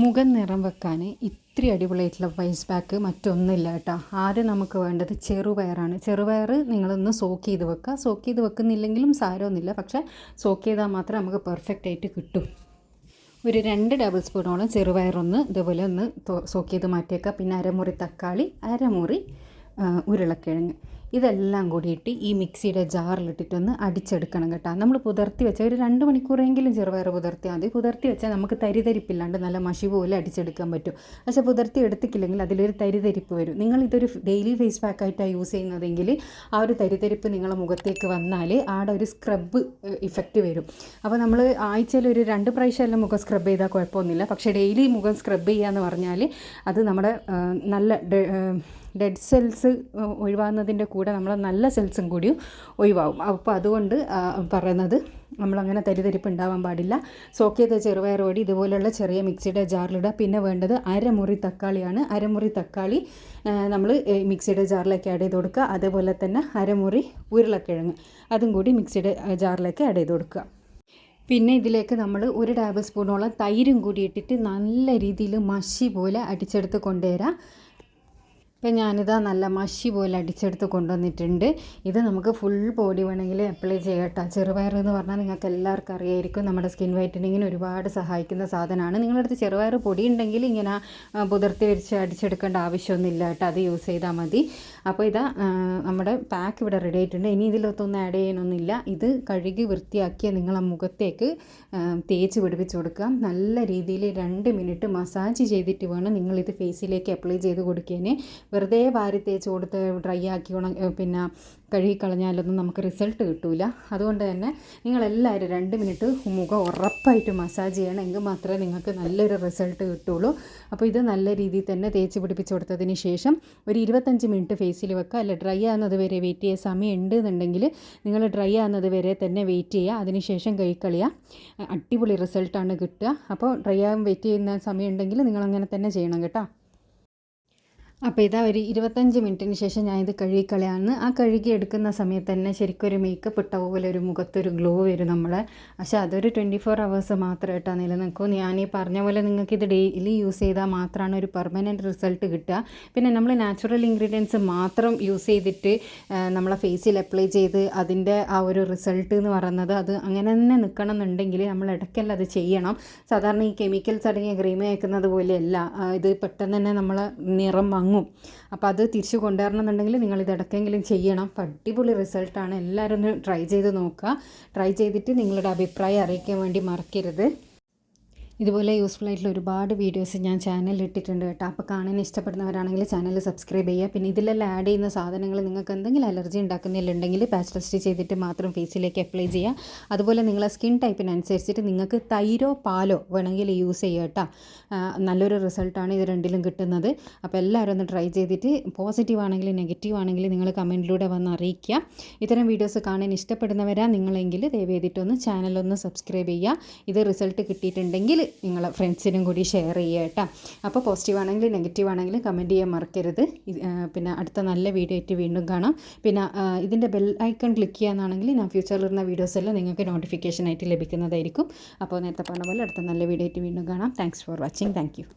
മുഖം നിറം വെക്കാൻ ഇത്തിരി അടിപൊളിയായിട്ടുള്ള ഫേസ് പാക്ക് മറ്റൊന്നുമില്ല കേട്ടോ. ആദ്യം നമുക്ക് വേണ്ടത് ചെറുപയറാണ്. ചെറുപയർ നിങ്ങളൊന്ന് സോക്ക് ചെയ്ത് വെക്കുക. സോക്ക് ചെയ്ത് വെക്കുന്നില്ലെങ്കിലും സാരമൊന്നുമില്ല, പക്ഷേ സോക്ക് ചെയ്താൽ മാത്രമേ നമുക്ക് പെർഫെക്റ്റ് ആയിട്ട് കിട്ടും. ഒരു 2 ടേബിൾ സ്പൂണോളം ചെറുപയറൊന്ന് ഇതുപോലെ ഒന്ന് സോക്ക് ചെയ്ത് മാറ്റിയേക്കുക. പിന്നെ അരമുറി തക്കാളി, അരമുറി ഉരുളക്കിഴങ്ങ്, ഇതെല്ലാം കൂടിയിട്ട് ഈ മിക്സിയുടെ ജാറിലിട്ടിട്ടൊന്ന് അടിച്ചെടുക്കണം കേട്ടോ. നമ്മൾ പുതിർത്തി വെച്ചാൽ ഒരു 2 മണിക്കൂറെങ്കിലും ചെറുപയർ പുതിർത്തിയാൽ മതി. പുതിർത്തി വെച്ചാൽ നമുക്ക് തരിതരിപ്പില്ലാണ്ട് നല്ല മഷി പോലെ അടിച്ചെടുക്കാൻ പറ്റും. പക്ഷേ പുതിർത്തി എടുത്തിട്ടില്ലെങ്കിൽ അതിലൊരു തരിതരിപ്പ് വരും. നിങ്ങളിതൊരു ഡെയിലി ഫേസ് പാക്കായിട്ടാണ് യൂസ് ചെയ്യുന്നതെങ്കിൽ ആ ഒരു തരിതരിപ്പ് നിങ്ങളുടെ മുഖത്തേക്ക് വന്നാൽ ആടെ ഒരു സ്ക്രബ് ഇഫക്റ്റ് വരും. അപ്പോൾ നമ്മൾ ആഴ്ചയിൽ ഒരു 2 പ്രാവശ്യമെല്ലാം മുഖം സ്ക്രബ് ചെയ്താൽ കുഴപ്പമൊന്നുമില്ല. പക്ഷേ ഡെയിലി മുഖം സ്ക്രബ് ചെയ്യുക എന്ന് പറഞ്ഞാൽ അത് നമ്മുടെ നല്ല ഡെഡ് സെൽസ് ഒഴിവാകുന്നതിൻ്റെ കൂടെ നമ്മളെ നല്ല സെൽസും കൂടി ഒഴിവാകും. അപ്പോൾ അതുകൊണ്ട് പറയുന്നത് നമ്മളങ്ങനെ തരിതരിപ്പ് ഉണ്ടാവാൻ പാടില്ല. സോക്ക് ചെയ്ത ചെറുപയറോടി ഇതുപോലെയുള്ള ചെറിയ മിക്സിയുടെ ജാറിലിടുക. പിന്നെ വേണ്ടത് അരമുറി തക്കാളിയാണ്. അരമുറി തക്കാളി നമ്മൾ മിക്സിയുടെ ജാറിലേക്ക് ആഡ് ചെയ്ത് കൊടുക്കുക. അതേപോലെ തന്നെ അരമുറി ഉരുളക്കിഴങ്ങ് അതും കൂടി മിക്സിയുടെ ജാറിലേക്ക് ആഡ് ചെയ്ത് കൊടുക്കുക. പിന്നെ ഇതിലേക്ക് നമ്മൾ 1 ടേബിൾ സ്പൂണോളം തൈരും കൂടി ഇട്ടിട്ട് നല്ല രീതിയിൽ മഷി പോലെ അടിച്ചെടുത്ത് കൊണ്ടുവരാം. ഇപ്പം ഞാനിതാ നല്ല മഷി പോലെ അടിച്ചെടുത്ത് കൊണ്ടുവന്നിട്ടുണ്ട്. ഇത് നമുക്ക് ഫുൾ ബോഡി വേണമെങ്കിൽ അപ്ലൈ ചെയ്യട്ടോ. ചെറുപയർ എന്ന് പറഞ്ഞാൽ നിങ്ങൾക്ക് എല്ലാവർക്കും അറിയായിരിക്കും, നമ്മുടെ സ്കിൻ വൈറ്റനിങ്ങിന് ഒരുപാട് സഹായിക്കുന്ന സാധനമാണ്. നിങ്ങളുടെ അടുത്ത് ചെറുപയർ പൊടി ഉണ്ടെങ്കിൽ ഇങ്ങനെ പുതിർത്തി വിരിച്ച് അടിച്ചെടുക്കേണ്ട ആവശ്യമൊന്നുമില്ല കേട്ടോ, അത് യൂസ് ചെയ്താൽ മതി. അപ്പോൾ ഇതാ നമ്മുടെ പാക്ക് ഇവിടെ റെഡി ആയിട്ടുണ്ട്. ഇനി ഇതിലൊത്തൊന്നും ആഡ് ചെയ്യാനൊന്നുമില്ല. ഇത് കഴുകി വൃത്തിയാക്കിയ നിങ്ങളെ മുഖത്തേക്ക് തേച്ച് പിടിപ്പിച്ച് കൊടുക്കുക. നല്ല രീതിയിൽ 2 മിനിറ്റ് മസാജ് ചെയ്തിട്ട് വേണം നിങ്ങളിത് ഫേസിലേക്ക് അപ്ലൈ ചെയ്ത് കൊടുക്കാൻ. വെറുതെ വാരി തേച്ച് കൊടുത്ത് ഡ്രൈ ആക്കി പിന്നെ കഴുകിക്കളഞ്ഞാലൊന്നും നമുക്ക് റിസൾട്ട് കിട്ടില്ല. അതുകൊണ്ട് തന്നെ നിങ്ങളെല്ലാവരും 2 മിനിറ്റ് മുഖം ഉറപ്പായിട്ട് മസാജ് ചെയ്യണം. എങ്കിൽ മാത്രമേ നിങ്ങൾക്ക് നല്ലൊരു റിസൾട്ട് കിട്ടുള്ളൂ. അപ്പോൾ ഇത് നല്ല രീതിയിൽ തന്നെ തേച്ച് പിടിപ്പിച്ച് കൊടുത്തതിന് ശേഷം ഒരു 25 മിനിറ്റ് ഫേസിൽ വെക്കുക. അല്ല, ഡ്രൈ ആകുന്നത് വരെ വെയിറ്റ് ചെയ്യുക. സമയം ഉണ്ട് എന്നുണ്ടെങ്കിൽ നിങ്ങൾ ഡ്രൈ ആകുന്നത് വരെ തന്നെ വെയിറ്റ് ചെയ്യുക. അതിനുശേഷം കഴുകിക്കളയുക. അടിപൊളി റിസൾട്ടാണ് കിട്ടുക. അപ്പോൾ ഡ്രൈ ആകാൻ വെയിറ്റ് ചെയ്യുന്ന സമയം ഉണ്ടെങ്കിൽ നിങ്ങളങ്ങനെ തന്നെ ചെയ്യണം കേട്ടോ. അപ്പോൾ ഇതാ ഒരു 25 മിനിറ്റിന് ശേഷം ഞാനിത് കഴുകിക്കളയാന്ന്. ആ കഴുകി എടുക്കുന്ന സമയത്ത് തന്നെ ശരിക്കും ഒരു മേക്കപ്പ് ഇട്ട പോലെ ഒരു മുഖത്തൊരു ഗ്ലോ വരും നമ്മളെ. പക്ഷേ അതൊരു 24 അവേഴ്സ് മാത്രമായിട്ടാണ് നിലനിൽക്കും. ഞാൻ ഈ പറഞ്ഞ പോലെ നിങ്ങൾക്കിത് ഡെയിലി യൂസ് ചെയ്താൽ മാത്രമാണ് ഒരു പെർമനൻറ്റ് റിസൾട്ട് കിട്ടുക. പിന്നെ നമ്മൾ നാച്ചുറൽ ഇൻഗ്രീഡിയൻസ് മാത്രം യൂസ് ചെയ്തിട്ട് നമ്മളെ ഫേസിൽ അപ്ലൈ ചെയ്ത് അതിൻ്റെ ആ ഒരു റിസൾട്ട് എന്ന് പറയുന്നത് അത് അങ്ങനെ തന്നെ നിൽക്കണം എന്നുണ്ടെങ്കിൽ നമ്മൾ ഇടയ്ക്കെല്ലാം അത് ചെയ്യണം. സാധാരണ ഈ കെമിക്കൽസ് അടങ്ങിയ ക്രീം വയ്ക്കുന്നത് പോലെയല്ല, ഇത് പെട്ടെന്ന് തന്നെ നമ്മളെ നിറം മങ്ങും. അപ്പോൾ അത് തിരിച്ചു കൊണ്ടുവരണം എന്നുണ്ടെങ്കിൽ നിങ്ങളിത് ഇടയ്ക്കെങ്കിലും ചെയ്യണം. അടിപൊളി റിസൾട്ടാണ്. എല്ലാവരും ഒന്ന് ട്രൈ ചെയ്ത് നോക്കുക. ട്രൈ ചെയ്തിട്ട് നിങ്ങളുടെ അഭിപ്രായം അറിയിക്കാൻ വേണ്ടി മറക്കരുത്. ഇതുപോലെ യൂസ്ഫുൾ ആയിട്ടുള്ള ഒരുപാട് വീഡിയോസ് ഞാൻ ചാനലിൽ ഇട്ടിട്ടുണ്ട് കേട്ടോ. അപ്പോൾ കാണാൻ ഇഷ്ടപ്പെടുന്നവരാണെങ്കിൽ ചാനൽ സബ്സ്ക്രൈബ് ചെയ്യുക. പിന്നെ ഇതിലെല്ലാം ആഡ് ചെയ്യുന്ന സാധനങ്ങൾ നിങ്ങൾക്ക് എന്തെങ്കിലും അലർജി ഉണ്ടാക്കുന്നില്ലുണ്ടെങ്കിൽ പാച്ച് ടെസ്റ്റ് ചെയ്തിട്ട് മാത്രം ഫേസിലേക്ക് അപ്ലൈ ചെയ്യുക. അതുപോലെ നിങ്ങളെ സ്കിൻ ടൈപ്പിനനുസരിച്ചിട്ട് നിങ്ങൾക്ക് തൈരോ പാലോ വേണമെങ്കിൽ യൂസ് ചെയ്യുക കേട്ടോ. നല്ലൊരു റിസൾട്ടാണ് ഇത് രണ്ടിലും കിട്ടുന്നത്. അപ്പോൾ എല്ലാവരും ഒന്ന് ട്രൈ ചെയ്തിട്ട് പോസിറ്റീവ് ആണെങ്കിലും നെഗറ്റീവ് ആണെങ്കിലും നിങ്ങൾ കമൻറ്റിലൂടെ വന്ന് അറിയിക്കുക. ഇത്തരം വീഡിയോസ് കാണാൻ ഇഷ്ടപ്പെടുന്നവരാ നിങ്ങളെങ്കിൽ ദയവ് ചെയ്തിട്ടൊന്ന് ചാനലൊന്ന് സബ്സ്ക്രൈബ് ചെയ്യുക. ഇത് റിസൾട്ട് കിട്ടിയിട്ടുണ്ടെങ്കിൽ നിങ്ങളെ ഫ്രണ്ട്സിനും കൂടി ഷെയർ ചെയ്യുക കേട്ടോ. അപ്പോൾ പോസിറ്റീവ് ആണെങ്കിലും നെഗറ്റീവ് ആണെങ്കിലും കമൻറ്റ് ചെയ്യാൻ മറക്കരുത്. പിന്നെ അടുത്ത നല്ല വീഡിയോ ആയിട്ട് വീണ്ടും കാണാം. പിന്നെ ഇതിൻ്റെ ബെൽ ഐക്കൺ ക്ലിക്ക് ചെയ്യാനാണെങ്കിൽ ഞാൻ ഫ്യൂച്ചറിലിരുന്ന വീഡിയോസ് എല്ലാം നിങ്ങൾക്ക് നോട്ടിഫിക്കേഷൻ ആയിട്ട് ലഭിക്കുന്നതായിരിക്കും. അപ്പോൾ നേരത്തെ പറഞ്ഞ പോലെ അടുത്ത നല്ല വീഡിയോ ആയിട്ട് വീണ്ടും കാണാം. Thanks for watching. Thank you.